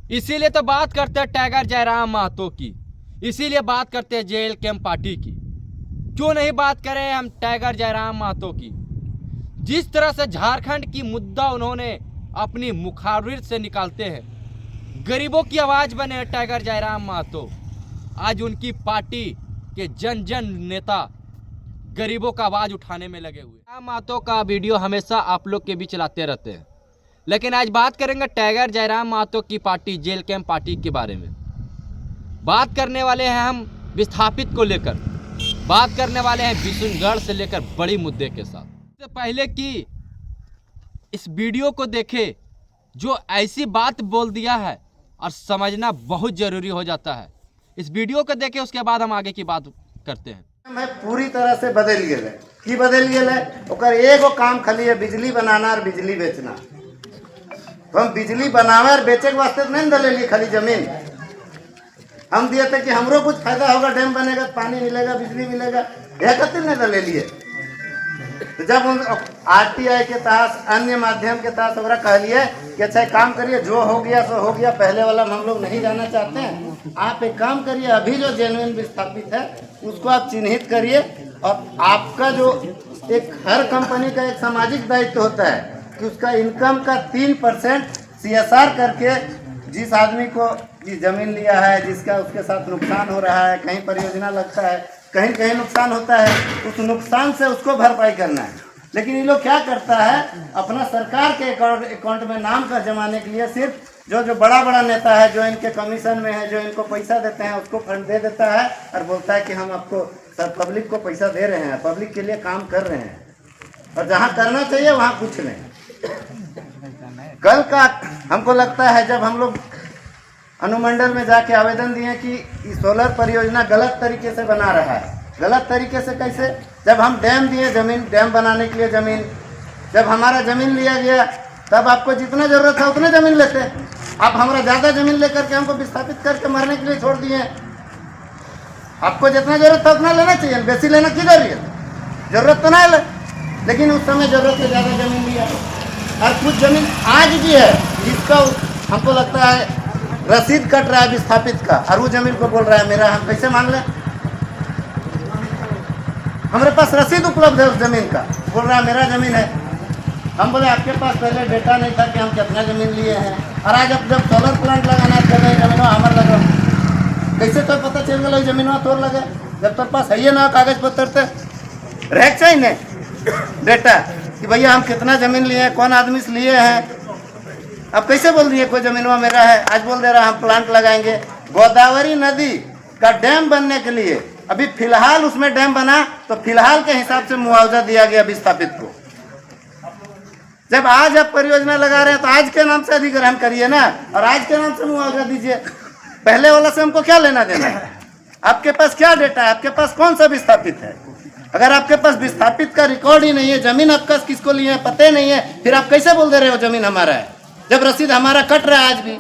इसीलिए तो बात करते हैं टाइगर जयराम महतो की, इसीलिए बात करते हैं जेल कैंप पार्टी की। क्यों नहीं बात करें हम टाइगर जयराम महतो की? जिस तरह से झारखंड की मुद्दा उन्होंने अपनी मुखारविर से निकालते हैं, गरीबों की आवाज़ बने टाइगर जयराम महतो। आज उनकी पार्टी के जन जन नेता गरीबों का आवाज़ उठाने में लगे हुए। जयराम महतो का वीडियो हमेशा आप लोग के बीच लाते रहते हैं, लेकिन आज बात करेंगे टाइगर जयराम महतो की पार्टी जेल कैंप पार्टी के बारे में। बात करने वाले हैं हम विस्थापित को लेकर, बात करने वाले हैं विशुनगढ़ से लेकर बड़ी मुद्दे के साथ। इससे पहले कि इस वीडियो को देखे, जो ऐसी बात बोल दिया है और समझना बहुत ज़रूरी हो जाता है। इस वीडियो को देखे उसके बाद हम आगे की बात करते हैं। मैं पूरी तरह से बदल गया की बदल गया ओकर एगो काम खाली है, बिजली बनाना और बिजली बेचना। तो हम बिजली बनावे और बेचे के वास्ते नहीं दले खाली जमीन हम दिए थे कि हमरो कुछ फायदा होगा, डैम बनेगा, पानी मिलेगा, बिजली मिलेगा, यह खातिर नहीं दले लिए। तो जब उन आरटीआई के तहत अन्य माध्यम के तहत ओकरा कहलिए कि अच्छा काम करिए, जो हो गया सो हो गया, पहले वाला हम लोग नहीं जाना चाहते हैं। आप एक काम करिए, अभी जो जेन्युइन विस्थापित है उसको आप चिन्हित करिए, और आपका जो एक हर कंपनी का एक सामाजिक दायित्व होता है कि उसका इनकम का 3% CSR करके जिस आदमी को जमीन लिया है, जिसका उसके साथ नुकसान हो रहा है, कहीं परियोजना लगता है, कहीं कहीं नुकसान होता है, उस नुकसान से उसको भरपाई करना है। लेकिन ये लोग क्या करता है, अपना सरकार के अकाउंट में नाम का जमाने के लिए सिर्फ जो बड़ा नेता है, जो इनके कमीशन में है, जो इनको पैसा देते हैं, उसको फंड दे देता है और बोलता है कि हम आपको सब पब्लिक को पैसा दे रहे हैं, पब्लिक के लिए काम कर रहे हैं, और जहाँ करना चाहिए वहाँ कुछ नहीं। कल का हमको लगता है जब हम लोग अनुमंडल में जाके आवेदन दिए कि सोलर परियोजना गलत तरीके से बना रहा है। गलत तरीके से कैसे? जब हम डैम दिए, जमीन डैम बनाने के लिए जमीन, जब हमारा जमीन लिया गया तब आपको जितना जरूरत है उतने जमीन लेते, आप हमारा ज़्यादा जमीन लेकर के हमको विस्थापित करके मरने के लिए छोड़ दिए। आपको जितना जरूरत था उतना लेना चाहिए, बेसी लेना किधर है? जरूरत तो ना ले, लेकिन उस समय जरूरत से ज़्यादा जमीन लिया। और कुछ जमीन आज भी है जिसका हमको लगता है रसीद कट रहा है विस्थापित का, और वो जमीन को बोल रहा है मेरा, हम कैसे मान लें? हमारे पास रसीद उपलब्ध है उस जमीन का, बोल रहा है मेरा जमीन है। हम बोले आपके पास पहले डेटा नहीं था कि हम कितना जमीन लिए हैं, और आज अब जब सोलर प्लांट लगाना कर रहे जमीन हमारे लगा, कैसे तो पता चल गया जमीन तोड़ लगे? जब तेरे पास है ना कागज पत्र तो रह चाहिए नहीं डेटा कि भैया हम कितना जमीन लिए हैं, कौन आदमी से लिए हैं। अब कैसे बोल दिए कोई जमीन मेरा है, आज बोल दे रहा हम प्लांट लगाएंगे। गोदावरी नदी का डैम बनने के लिए अभी फिलहाल उसमें डैम बना तो फिलहाल के हिसाब से मुआवजा दिया गया विस्थापित को। जब आज आप परियोजना लगा रहे हैं तो आज के नाम से अधिग्रहण करिए ना, और आज के नाम से मुआवजा दीजिए। पहले वाला से हमको क्या लेना देना है? आपके पास क्या डेटा है? आपके पास कौन सा विस्थापित है? अगर आपके पास विस्थापित का रिकॉर्ड ही नहीं है, जमीन आपका किसको लिए है पता नहीं है, फिर आप कैसे बोल दे रहे हो जमीन हमारा है, जब रसीद हमारा कट रहा है आज भी?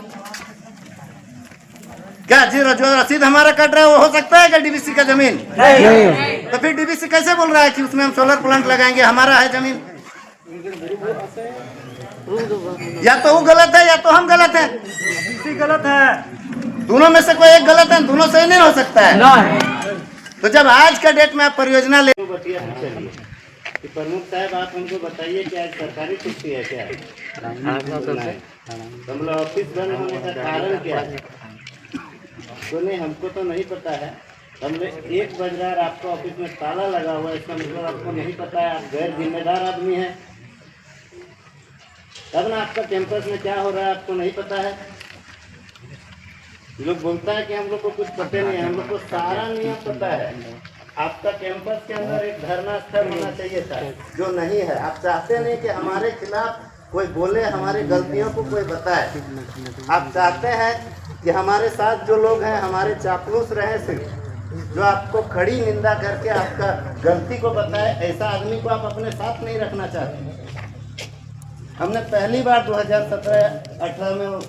क्या जी जो रसीद हमारा कट रहा है वो हो सकता है क्या डीवीसी का जमीन? नहीं। तो फिर डीवीसी कैसे बोल रहा है कि उसमें हम सोलर प्लांट लगाएंगे, हमारा है जमीन? या तो वो गलत है या तो हम गलत है, डीवीसी गलत है, दोनों में से कोई एक गलत है, दोनों सही नहीं हो सकता है। तो जब आज का डेट में आप परियोजना ले कि प्रमुख साहब आप हमको बताइए कि आज सरकारी छुट्टी है क्या? हम लोग ऑफिस बंद होने का कारण क्या है? तो नहीं, हमको तो नहीं पता है। हमने 1 बज रहा है, आपका ऑफिस में ताला लगा हुआ है, इसका मतलब आपको नहीं पता है, आप गैर जिम्मेदार आदमी हैं। तब ना आपका कैंपस में क्या हो रहा है आपको नहीं पता है। लोग बोलता है कि हम लोग को कुछ पता नहीं है, हम लोग को सारा नियम पता है। आपका कैंपस के अंदर एक धरना स्थल होना चाहिए था, जो नहीं है। आप चाहते नहीं कि हमारे खिलाफ कोई बोले, हमारी गलतियों को कोई बताए। आप चाहते हैं कि हमारे साथ जो लोग हैं हमारे चापलूस रहे, सिर्फ जो आपको खड़ी निंदा करके आपका गलती को बताए, ऐसा आदमी को आप अपने साथ नहीं रखना चाहते। हमने पहली बार 2017-18 में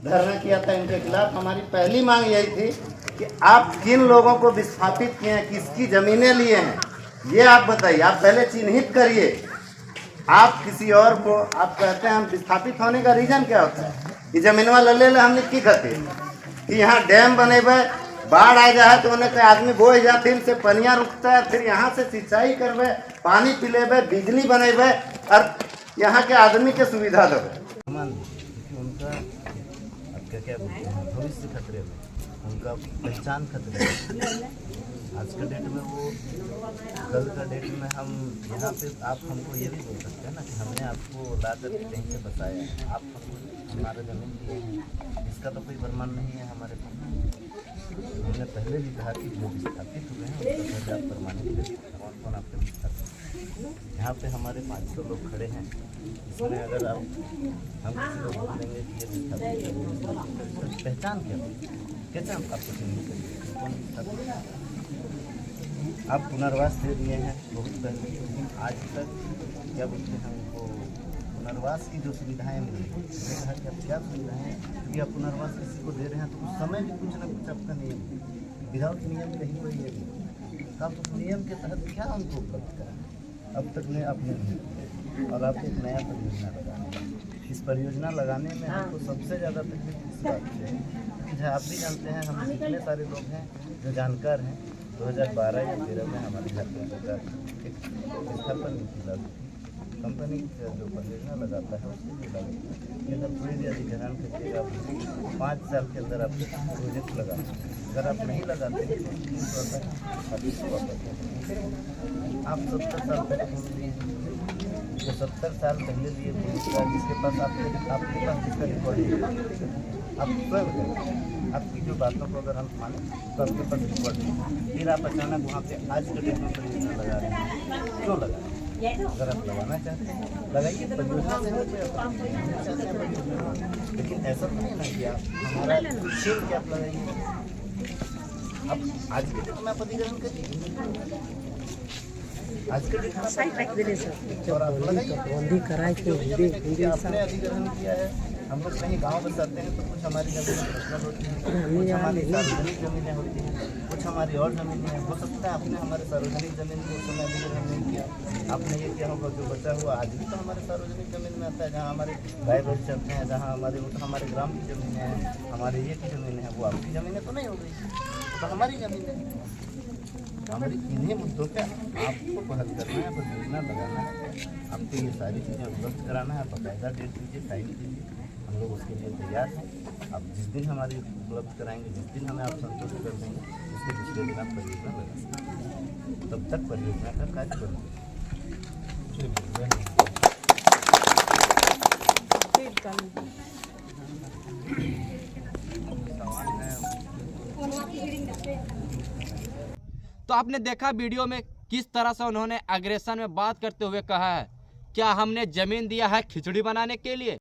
धरना किया था इनके खिलाफ। हमारी पहली मांग यही थी कि आप किन लोगों को विस्थापित किए हैं, किसकी ज़मीनें लिए हैं, ये आप बताइए। आप पहले चिन्हित करिए। आप किसी और को आप कहते हैं हम विस्थापित होने का रीज़न क्या होता है? ये जमीनवा ले हमने की कहते कि यहाँ डैम बनेबे, बाढ़ आ जाए तो उन्हें आदमी बोए जाते से पनिया रुकता है, फिर यहाँ से सिंचाई करबे, पानी पिलेबे, बिजली बनेबे और यहाँ के आदमी के सुविधा देवे। उनका अब क्या बोलते हैं, भविष्य खतरे में, उनका पहचान खतरे में। आज का डेट में वो, कल का डेट में हम यहाँ पे, आप हमको ये भी बोल सकते हैं ना कि हमने आपको लाकर कहीं से बसाया है, आप हमको हमारा ज़मीन दिए हैं, इसका तो कोई प्रमाण नहीं है हमारे पास। हमने पहले भी कहा कि जो विस्थापित हुए हैं उसका पहले आप प्रमाणित करिए कौन कौन आपके विस्थापित। यहाँ पे हमारे 500 लोग खड़े हैं, इसमें अगर आप हम किसी को बोल देंगे कि ये विस्थापित है, वो विस्थापित है, इसका पहचान क्या होगी, कैसे हम आपको चिन्हित करेंगे कौन विस्थापित है। आप पुनर्वास दे दिए हैं बहुत पहले, लेकिन आज तक क्या बोलते हैं हमको पुनर्वास की जो सुविधाएं मिली, मैंने कहा कि अब क्या सुविधाएं हैं, क्योंकि आप पुनर्वास किसी को दे रहे हैं तो उस समय भी कुछ ना कुछ आपका नियम, विदाउट नियम कहीं कोई ये नहीं, तो आप उस नियम के तहत क्या उनको उपलब्ध कराएं। अब तक ने आपने नहीं किया और आप एक नया परियोजना लगाएं। इस परियोजना लगाने में हमको सबसे ज़्यादा तकलीफ इस बात से है कि आप भी जानते हैं, हम इतने सारे लोग हैं जो जानकार हैं। 2012 या 13 में हमारे घर में सरकार एक स्थापन नीति लागू की, कंपनी जो परियोजना लगाता है उसके लिए लागू की, अगर कोई भी अधिग्रहण करिएगा 5 साल के अंदर आप प्रोजेक्ट लगा, अगर आप नहीं लगाते हैं तो इसको वापस आप 70 साल पहले घूम लिए, जो 70 साल पहले लिए जिसके पास आपके पास जिसका रिकॉर्ड है, आप स्वयं आपकी जो बातों को अगर हम माने तो आपके पास रिकॉर्ड है, फिर आप अचानक वहाँ पे आज के डेट में परियोजना लगा रहे हैं, क्यों लगा रहे हैं? अगर आप लगाना चाहते हैं लगाइए, परियोजना से चाहते हैं परियोजना, लेकिन ऐसा तो नहीं ना कि आप हमारा शेर के आप लगाइए। अब आज के डेट में आप अधिग्रहण करिए, आज के डेट में और आप लगाइए। आपने अधिग्रहण किया है, हम लोग कहीं गांव बसाते हैं तो कुछ हमारी ज़मीनें पर्सनल होती हैं, कुछ हमारी सार्वजनिक ज़मीनें होती हैं, कुछ हमारी और ज़मीनें हैं। हो सकता है आपने हमारे सार्वजनिक ज़मीन को उस समय अधिग्रहण नहीं किया, आपने ये किया होगा जो बचा हुआ आज भी तो हमारे सार्वजनिक ज़मीन में आता है, जहाँ हमारे गाय भैंस चलते हैं, जहाँ हमारे वो तो हमारे ग्राम की ज़मीनें हैं, हमारे ये की ज़मीनें हैं, वो आपकी ज़मीनें तो नहीं हो गई, तो हमारी ज़मीनें हैं। हमारी इन्हीं मुद्दों पे आपको पहल करना है, परियोजना लगाना है, आपको ये सारी चीज़ें उपलब्ध कराना है। बाकायदा डेट दीजिए, टाइम दीजिए, हम लोग उसके लिए तैयार हैं। आप जिस दिन हमारी उपलब्ध कराएंगे, जिस दिन हमें आप संतुष्ट कर देंगे, उसके दूसरे दिन आप परियोजना लगा सकते हैं। तब तक परियोजना का कार्य करेंगे। तो आपने देखा वीडियो में किस तरह से उन्होंने अग्रेशन में बात करते हुए कहा है, क्या हमने जमीन दिया है खिचड़ी बनाने के लिए।